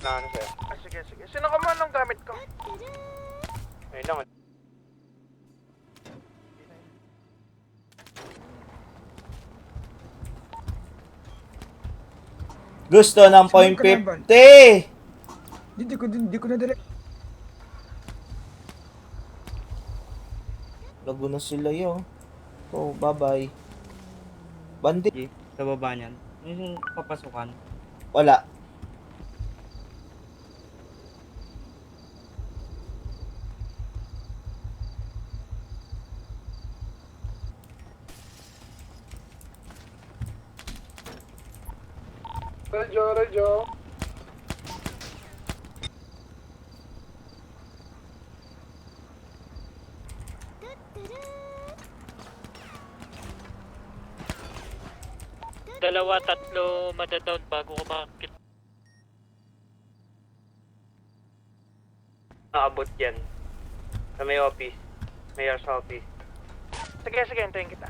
na ano sa'yo. Sige, sige. Sino ka mo anong gamit ko? Ayun lang. Gusto ng point Saan ka 50! Hindi ko nadala. Lago na sila yun. Oh, bye-bye. Bandit. Sa baba niyan. Yung papasukan. Wala. Radyo. Dalawa, tatlo, madadown bago ko makakit. Nakabot yan. Sa may office. Mayor's office. Sige, sige. Hintayin kita.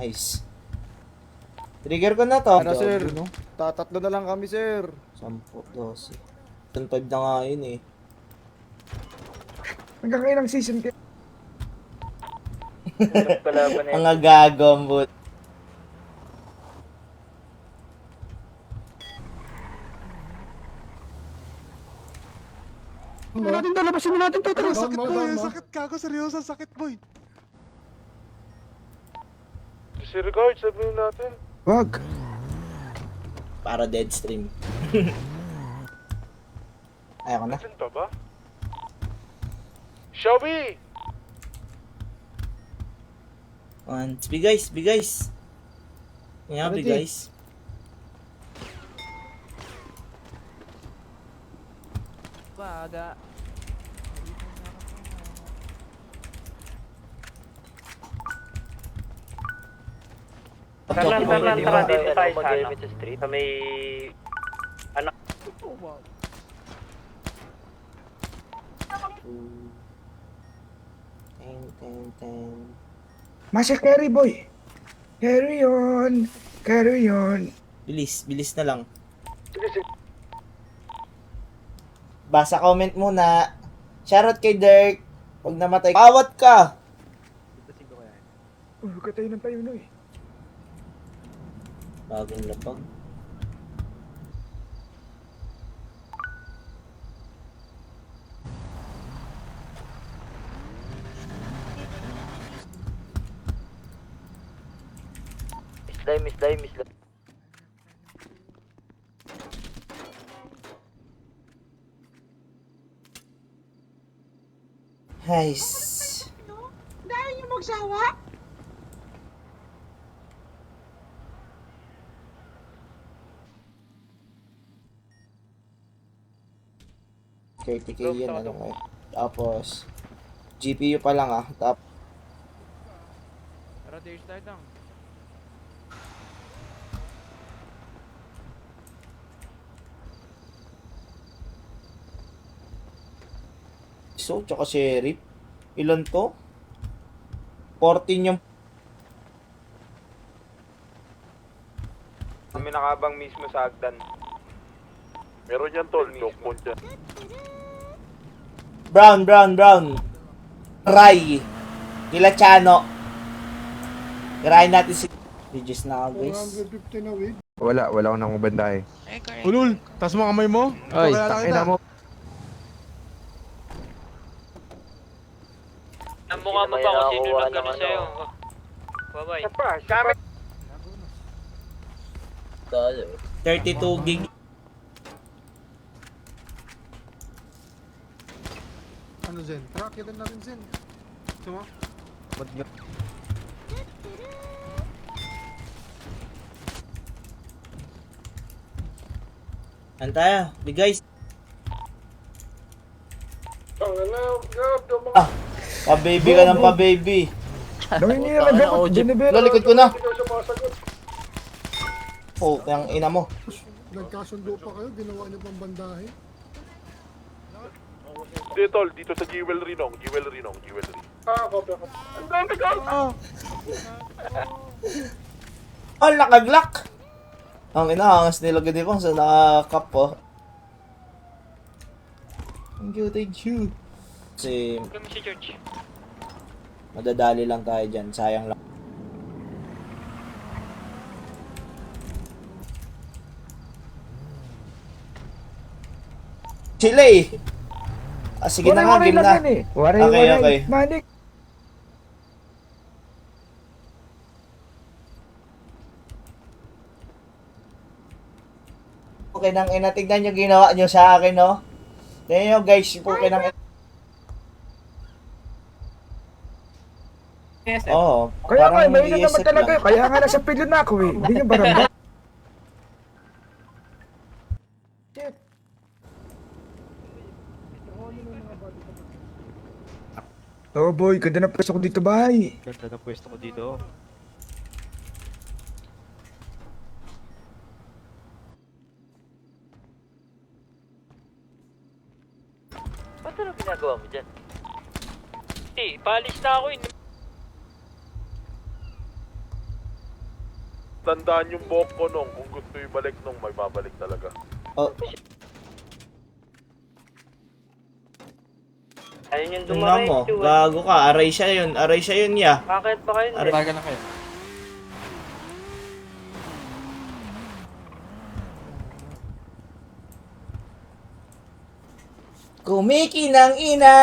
Nice. Trigger ko na to. Ano, sir? Grabe, no? Tatatlo na lang kami, sir. 10, 12. 10-5 na nga yun eh. Hanggang ngayon ang season kayo. Kalaban na yun. Mga gagambot. Labasin natin to. Tara, Sakit boy, sakit kago, seryoso, sakit boy. Disregard, sabihin natin. Wag. Para dead stream. Ayaw ko na. Saan pa ba? Showy! Be guys. Yeah, be guys. Baga. Tara dito tayo sa ano. Sa may... Ano? Ten. Masya carry boy. Carry on. Bilis na lang. Basa comment muna. Shoutout kay Dirk. Pag namatay, awat ka. Huwag ka tayo ng payuno eh. Bagong lapag. Mislay. Nice. Dahil yung magsawa? KTK yan, ano kayo. Tapos, GPU pa lang ah. Tapos, Tara, there's start lang. so, tsaka sheriff. Ilan to? 14 yung... Kami nakabang mismo sa Agdan. Meron yan tol, joke dyan. Brown. Ray. Kilachano. Kirain natin si... Regis na ako, guys. Wala akong nakabanda eh. Ulul, tas mo kamay mo. Oy, tangina mo. Ang mukha mo pa kung sino yung nagkano sa'yo. Bye-bye. Surprise! Gamit! 32 gig. Ano, Zen? Tara, kita natin, Zen. Tuma? Ba't nga? Antaya, big guys. Ano Ah, pa-baby ka ng pa-baby. Gawin niyo na dapat. Binibira. Lalikod ko na. Oh, yung ina mo. Nagkasundo pa kayo, ginawa niyo pang bandahe. Hindi tol, dito sa jewelry nong. Ah, copy ako. Ang dami ka! Oh, nakaglock. Ang inaangas nila gani pang sa nakakap po. Thank you, thank you. Kasi Kami si George. madadali lang tayo dyan. Sayang lang. Sila eh. Ah, sige na nga, Wari-wari game lang na. yan eh. Wari-wari. Okay. Manik. Okay nang ina, tignan nyo ginawa nyo sa akin, no? Tignan nyo guys, okay nang ina. Oo. Kaya nga, parang may naman nag-iisip talaga. lang. Kaya nga nasa pilo na ako eh. Hindi nyo barangay. Shit. Oh boy, ganda na pwesto ko dito, bay. Ganda na pwesto ko dito. Ba't ano ginagawa mo dyan? Paalis na ako eh. Tandaan yung buhok ko nung kung gusto ibalik nung may babalik talaga. Oh, Ayun yung tingnan mo. dumaretso. Gago ka. Aray siya yun. Aray siya yun, ya. Bakit ba kayo? Aray. Baga na kayo. Kumiki ng ina.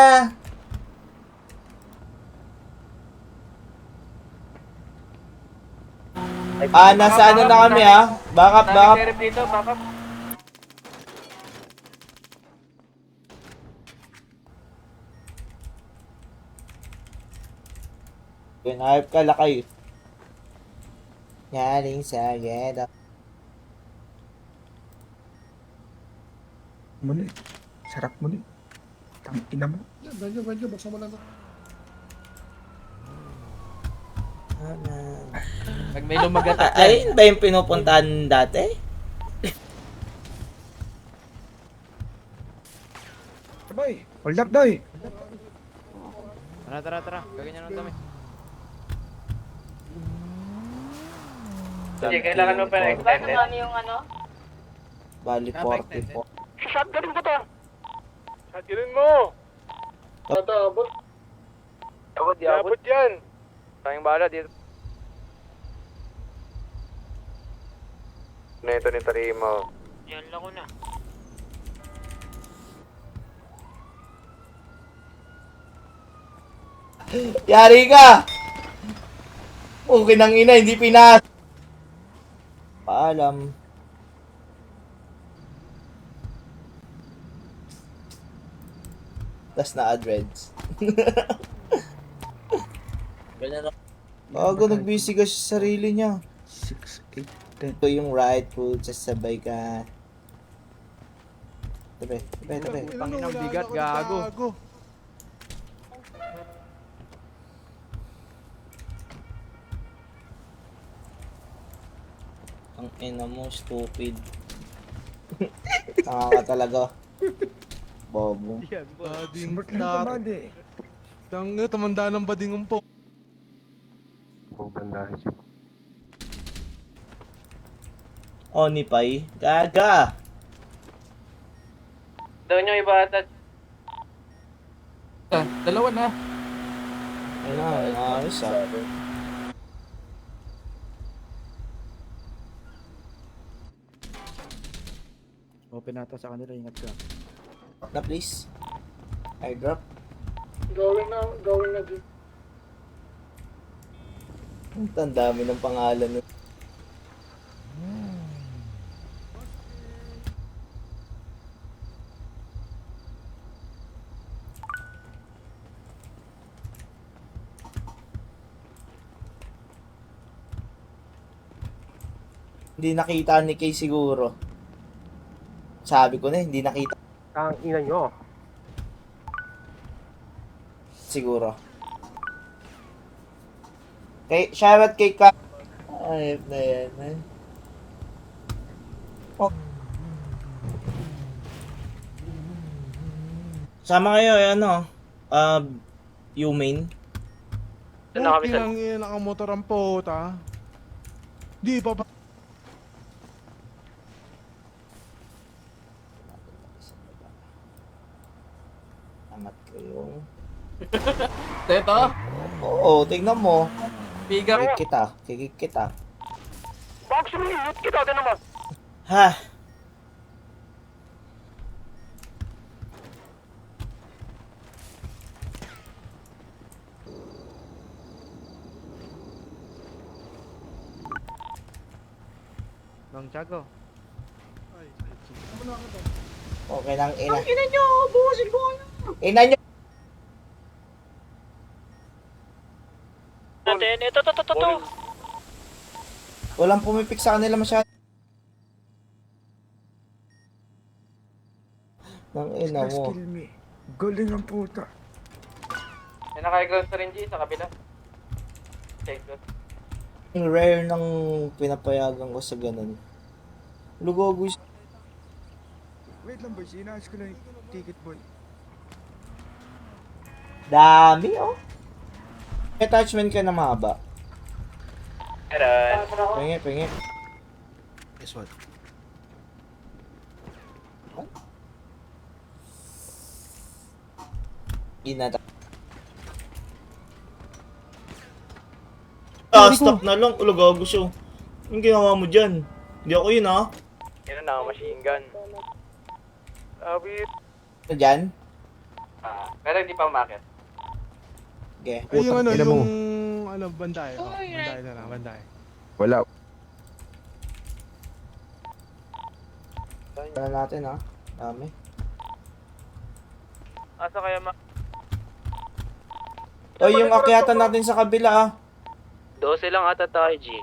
Ah, nasa ano na kami ha? Backup. dito, backup. Pinahayop ka lakay. Yaring sa geda. Muli. Sarap muli. Tangina mo. Yan, Benjo, buksan mo lang to. Pag may lumagat Ayun ba yung pinupuntahan dati? Boy, hold up, doy. Tara. Gaganyan lang kami. Hindi, kailangan mo pa na extended. yung ano? Bali 40 po. Shotgunin ko to! Shotgunin mo! Abot. Abot yan! Tayong bala dito. Neto ni Tarimo. Yan lang ko na. Yari ka! Okay nang ina, hindi pinas. Paalam. Tas na adreds. Bago nag-busy ka sa sarili niya. 6, 8, 10. Ito yung right foot, sasabay ka. Tabi. Panginang bigat, gago. Ang ina mo, stupid. Tanga ka talaga. Bobo. Bading Smart lang naman eh. Tangga, tumanda ng bading po. Onipay. Gaga! Daw nyo iba ata. Dalawa na. Ayun na, ayos ah. Open ata sa kanila, ingat ka. Na please. Airdrop. Going na din. Ang dami ng pangalan nun. Hindi nakita ni Kay siguro. Sabi ko na, hindi nakita. Ang ina nyo. Siguro. Kay, shoutout kay Ka... Ayop na yan, eh. Oh. Sama kayo, ano? Humane. Doon na kami sa... Ang ina, nakamotor ang puta. Di pa ba? Angat ko yung... Teto? Oo, tingnan mo. Biga. Kikik kita. Bakit sumiliyot kita din naman? Ha? Nong Tiago. Ay, ano na ako ba? Okay lang, ina. Ang ina nyo, buhusin ko na. Ina nyo! Natin, ito. Walang pumipik sa kanila masyado. Nang ina Just mo. kill me. Galing ang puta. May naka-ground sa rin sa kabila. Check ko. Ang rare ng pinapayagan ko sa ganun. Lugogo siya. Wait lang boys, inaayos ko lang yung ticket boy. Dami oh. May attachment ka na mahaba. Meron. Pingi. Guess what? Inata. Stop na lang. Lugogo siya. Anong ginawa mo dyan? Hindi ako yun ah. Yun na, machine gun. Sabi, Ano dyan? Pero hindi pa umakit. Okay. Ay, yung ano, ina mo. yung... Ano, banday. Oh, banday na lang, banday. Wala. Wala natin ah. Dami. Asa kaya O yung akyatan natin sa kabila ah. 12 lang ata tayo, G.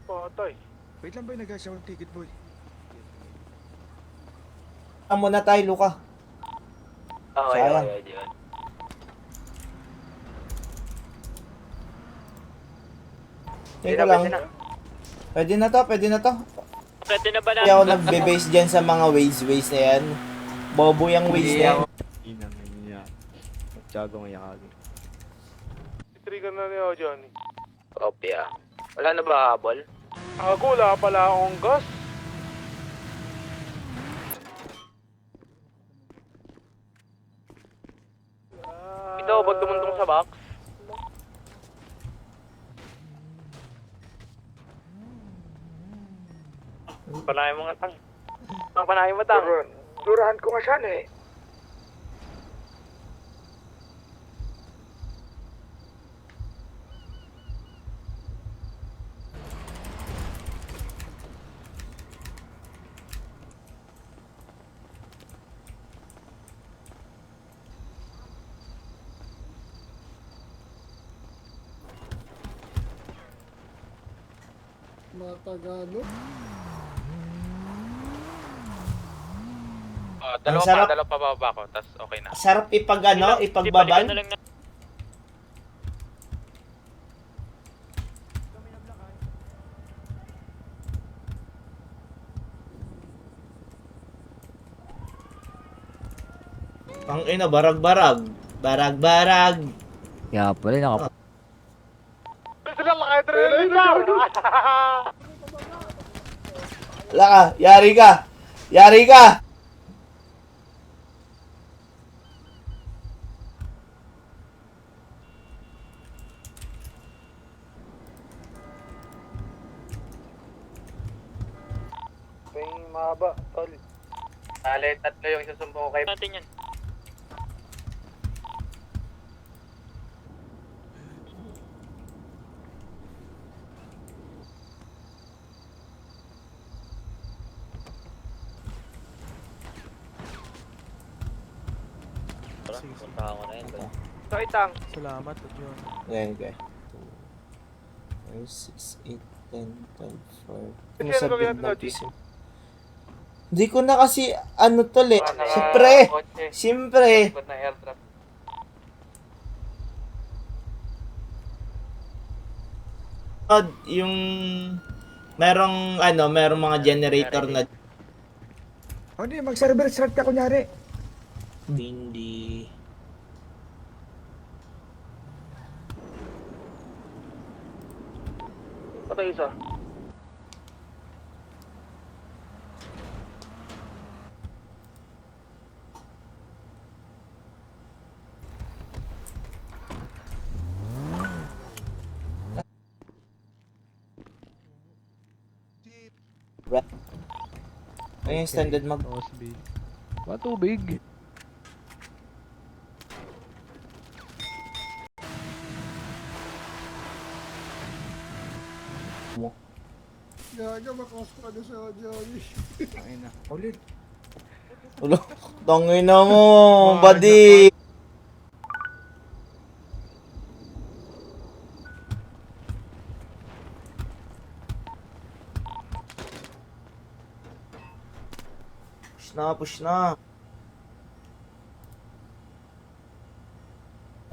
patay. Wait lang boy, nag-ayos ako ng ticket boy. Amo na tayo, Luka. Okay, Sayang. yun. Teka lang. Pwede na to. Pwede na ba Kaya ako nagbe-base dyan sa mga ways na yan. Bobo yung ways na yan. Inang niya. Tiago ng yakagi. Itrigan na niya Johnny. Kopya. Wala na ba habol? Ako, wala pala akong gas. Ito, ba't tumuntong sa box? Panahin mo nga tang. Panahin mo tang. Durahan ko nga siya eh. Matagano. Ang sarap. Dalawa pa bababa ko, tas okay na. Sarap ipagbaban. na lang na. Ang ina, barag-barag. Barag-barag. Kaya pala naka... Sila maka-adrenaline na! Wala ka. Yari ka. Yari ka. Ping mahaba, tol. Tali, tatlo yung isusumbong ko kay... Natin yan. Punta ako na yun. So, itang. Salamat, John. Okay. 5, 6, 8, 10, 12, 4. Kasi ano gawin natin, Oji? Hindi ko na kasi ano tol eh. Siyempre. na airdrop. Yung merong mga generator na O di, mag-server start ka kunyari. hindi. Patay isa. Ano yung extended mag? Patubig. Gaga, makos pa na siya, Johnny. Ay na. Ulit. Ulo, tangin na mo, buddy. Push na, push na.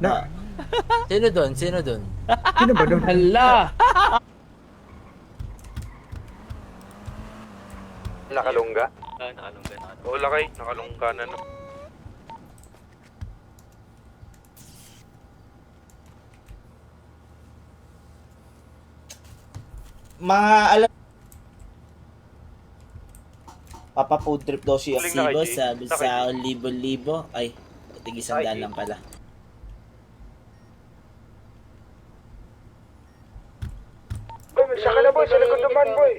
Na, Sino doon? Sino doon? sino ba doon? Hala! Nakalungga? Nakalunggan na. Oo, lakay. Nakalungga na no. Mga alam... Papa food trip daw siya. Huling na kay G. Sabi Na kay sa libo-libo. Ay, tig-100 lang pala. Boy, may saka na boy. Sa likod naman boy.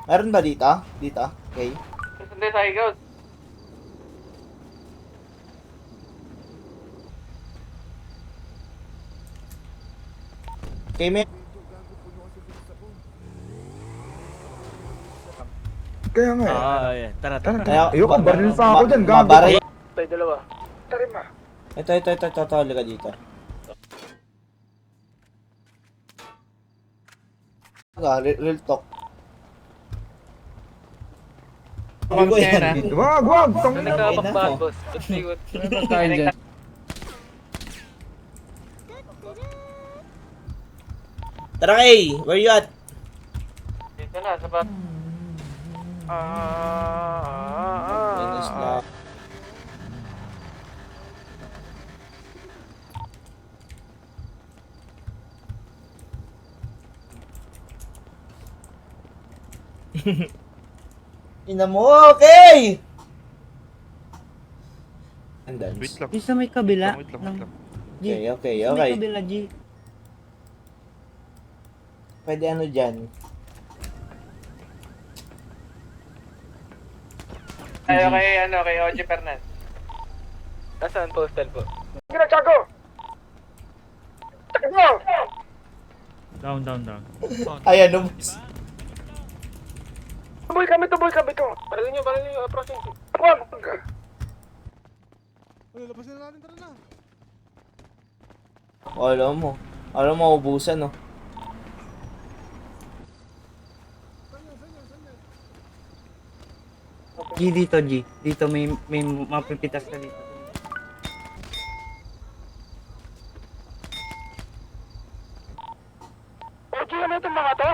Meron ba dito? Dito? Okay. Sunday tayo, Ghost. Okay, may... Kaya nga eh. yeah. Tara, Tara, ayoko, baril pa ako dyan, gago. Mabaril. Tayo dalawa. Tarima. Ito, halika dito. Real talk. Ano yan? Dito, wag, tangin na. Nagkapakbahan, boss. Ikot. Tayo dyan. Tara kay, where you at? Dito na, sa bab. Minus na. Ina mo, okay! Andan. Wait lang. Di sa may kabila. Wait lang. Okay. Sa may kabila, G. Pwede ano dyan? Tayo kay OG Fernan. Nasaan postal po? Ayan, no. Tuboy kami to. Parilin nyo. Approaching. Ano, labasin na natin, tara na. Alam mo, ubusan, no? G dito, G. Dito may mapipitas ka dito. Ocho na itong mga to.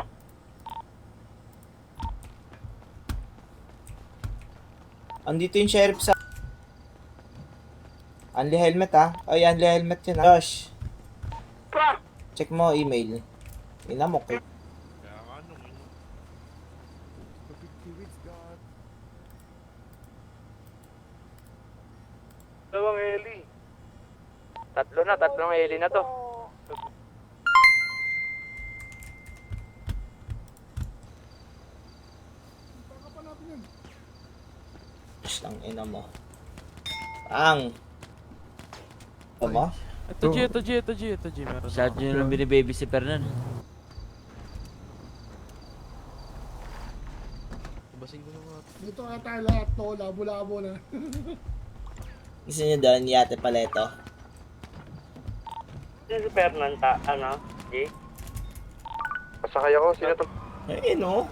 Andito yung sheriff sa... Unli helmet, ha? Ay, unli helmet yun, ha? Josh, Pra. check mo email. Inamok, eh. Dalawang Eli. Tatlong Eli na to. Josh lang, ina mo. Ang! Ito mo? Ito G. Meron. Masyado nyo lang binibaby si Fernan. Dito nga tayo lahat to, labo-labo na. Gusto nyo doon, yate pala ito. Si Fernan, ano? G? Pasakay ako. Sino to? Ayun, no?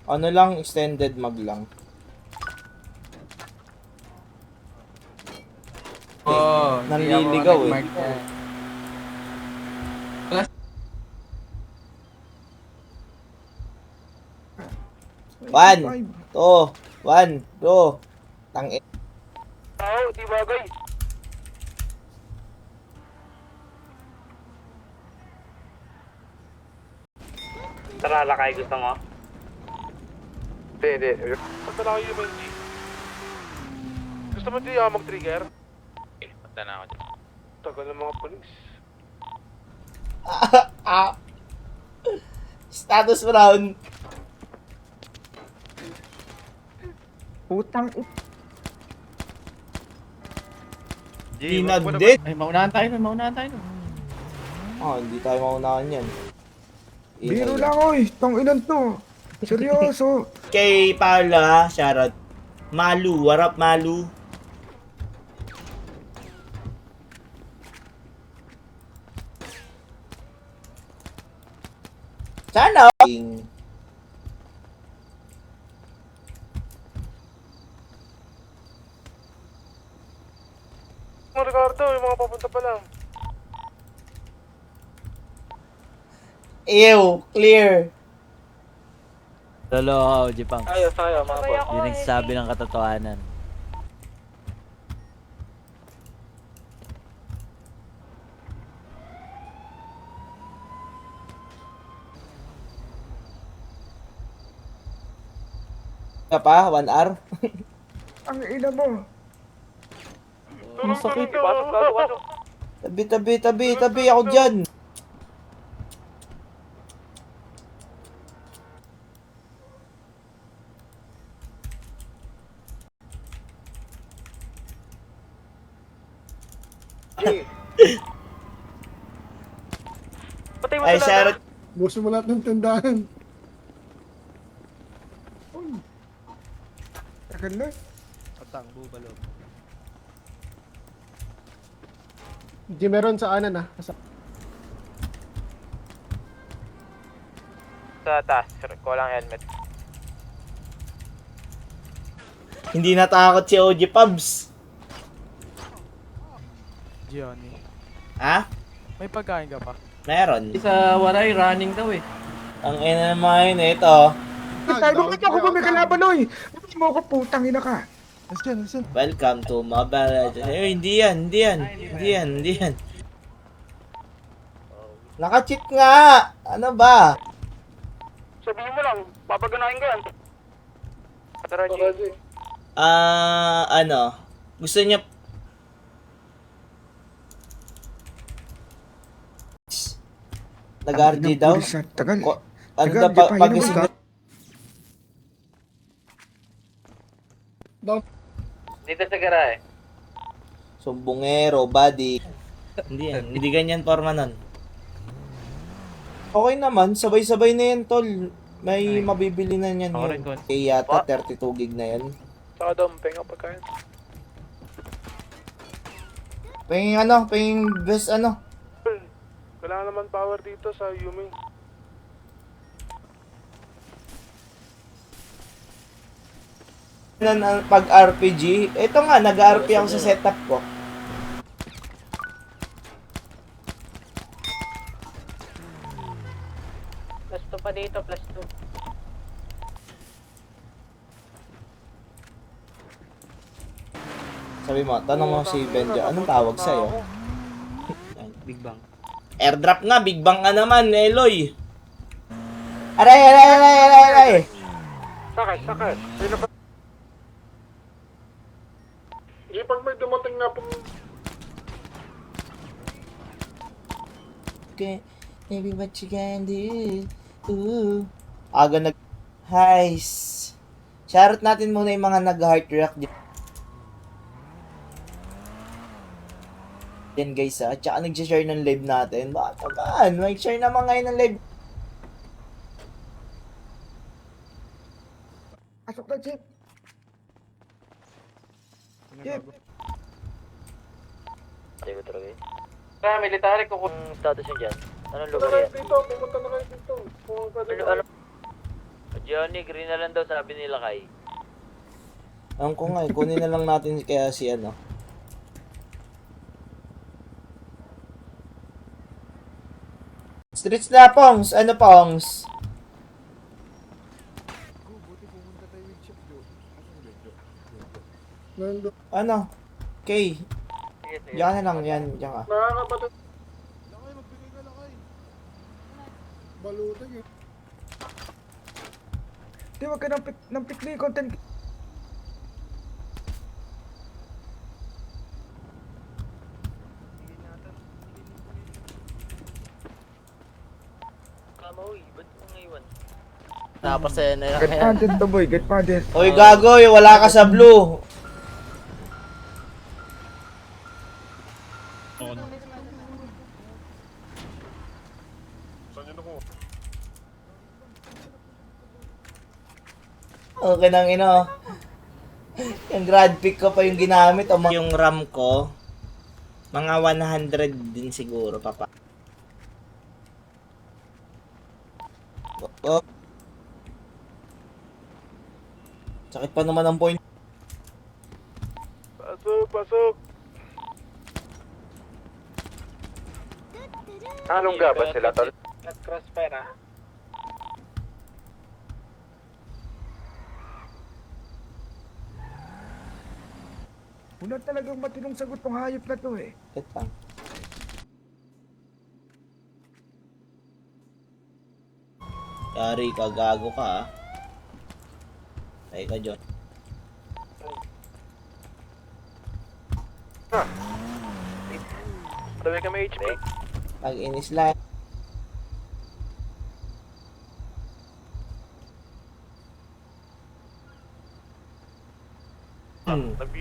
Ano lang, extended mag lang. Oh, Nanliligaw, eh. One, two, tangin. Oo, di bagay. Tara, lakay. Gusto mo? Hindi. Basta lang yung UMG. Gusto Gusto mo di ako mag-trigger? Okay, punta na ako dyan. Tagal ng mga polis. Status round. Putang Dinadit. Ay, maunahan tayo nun, maunahan tayo nun. Oh, hindi tayo maunahan yan. Biro lang oy. Tang inan to. Seryoso. Kay Paolo ha, shoutout. Malu, warap Malu. Sana. Mga Ricardo, yung mga papunta pa lang. Ew, clear. Lolo, Jipang. Ayaw, mga boss. Hindi nagsasabi ng katotohanan. Ka pa, 1 hour. Ang ina mo. Ang sakit. Pasok. Tabi ako dyan. Patay mo Ay, sila. shoutout. Buso mo lahat ng tindahan. Tagal na. Di meron sa anan ah. Sa taas, kulang helmet. Hindi natakot si OG Pubs. Gianni. Ha? May pagkain ka pa? Meron. Sa Waray, running daw eh. Ang ina naman yun, ito. Tayo bakit ako ba may kalaban oy? Bakit mo ako putang ina ka? Listen. Welcome to Mobile Legends. Eh, hindi yan. Naka-cheat nga! Ano ba? Sabihin mo lang, papaganahin ko yan. Tara, G. Ano? Gusto niya... Nag-RD daw? Tagal. Ano Tagal, daw di pa, pag yun ang Dito sa garahe. Sumbongero, body. Hindi ganyan forma nun. Okay naman, sabay-sabay na yan, tol. May mabibili na yan Ako yun. rin, Kon. Kaya yata 32 gig na yan. Saka dumping ang pagkain. Pahing best ano. Kailangan naman power dito sa Yumi. Pag RPG, ito nga, nag-RP ako sa setup ko. Plus 2 pa dito, plus 2. Sabi mo, tanong mo si Benja, anong tawag sa'yo? Big Bang. Airdrop nga, big bang ka naman, Eloy. Aray! Sakay. G, pag may dumating na po. Okay, maybe what you can do. Ooh. Aga nag... Heist. Shoutout natin muna yung mga nag-heart react din guys ha. At saka nag-share ng live natin. Bakit naman? Mag-share naman ngayon ng live. Pasok na, Chip. Chip. Hindi ko talaga yun. Kaya military ko kung Ang status yun dyan. Anong Pumunta lugar na yan? kayo dito, pumunta na kayo dito. Kung pwede Ano? Johnny, green na lang daw sabi nila kay. Ang ko nga eh, kunin na lang natin kaya si ano. Streets na, Pongs! Ano, Pongs? Nando. Ano? Kay, diyan ka na lang, yan, diyan ka. nakakabatid. Lakay, magbigay ka lakay. Balutag eh. Di wag ka ng pikli content. Napasaya na lang Get yan. padded to boy, get padded. Oy, gago, wala ka sa blue. Okay nang ino. Yung grad pick ko pa yung ginamit. O yung RAM ko, mga 100 din siguro, papa. Oh. Sakit pa naman ang point. Pasok. Anong gaban sila, tol? Nag-crossfire ah. Wala talagang matinong sagot tong hayop na to eh. Wait lang. Yari ka, gago ka ah. Ay ka, John. Dami kami HP. Pag-inis lang.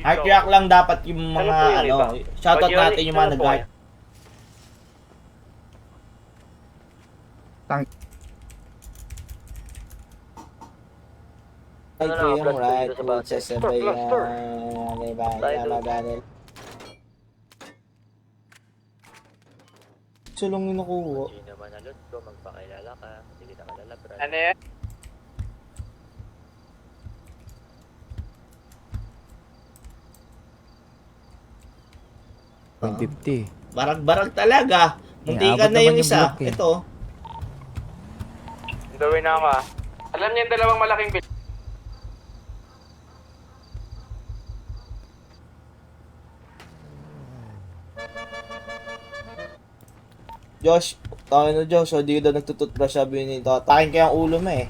Heart react lang dapat yung mga Ano po yung ano, iba? shoutout Pag yun, natin yung mga ano po nag-heart. Ay, ko yung plus right, dito sa base. sasabay Blaster. diba, Tayo tama dun. Daniel. Sulong yung nakuha. Hindi naman alot ko, magpakilala ka. Hindi kita kalala, Brad. Ano yan? Barag-barag talaga. Muntikan na yung isa. Ito. Dawin na ako ah. Alam niyo yung dalawang malaking bil. Josh, tayo na Josh, o di ka daw nagtututbrush, sabi nito. Takin kaya ang ulo mo eh.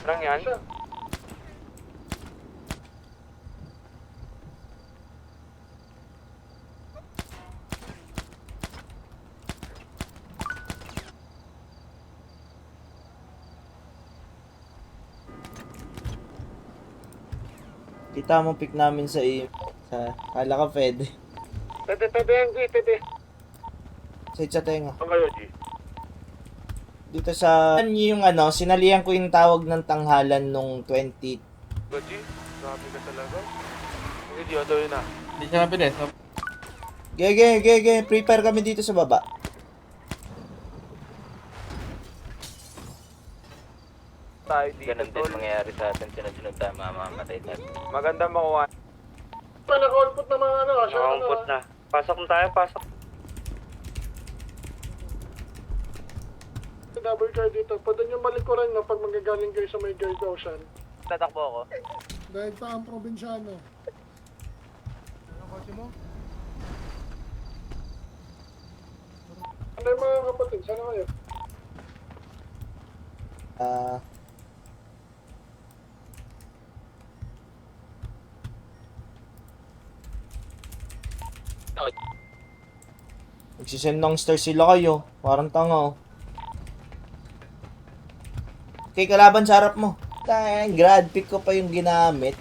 Parang yan. Kita mo pick namin sa kala ka pwede. Pwede yan, G, pwede. Sa Itzatenga. Saan kayo, G? Dito sa yung ano, sinalihan ko yung tawag ng tanghalan nung 20. Ba, G? Grabe ka talaga. Sige, G, dawin na. Hindi siya mabilis. Gege, prepare kami dito sa baba. Tayo dito, Ganun din tol. mangyayari sa atin, sunod-sunod tayo mamamatay tayo. Maganda makuha. Naka-output na mga ano, Nakaumpot na. Pasok na tayo, pasok. double car dito. Pwede nyo malikuran na pag magagaling kayo sa may guard ocean. Tatakbo ako. Dahil pa ang probinsyano. Anong kotse mo? Ano yung mga kapatid? Sana kayo? Nagsisend ng star sila kayo. Parang tanga oh. Okay, kalaban sa harap mo. Dahil grad pick ko pa yung ginamit.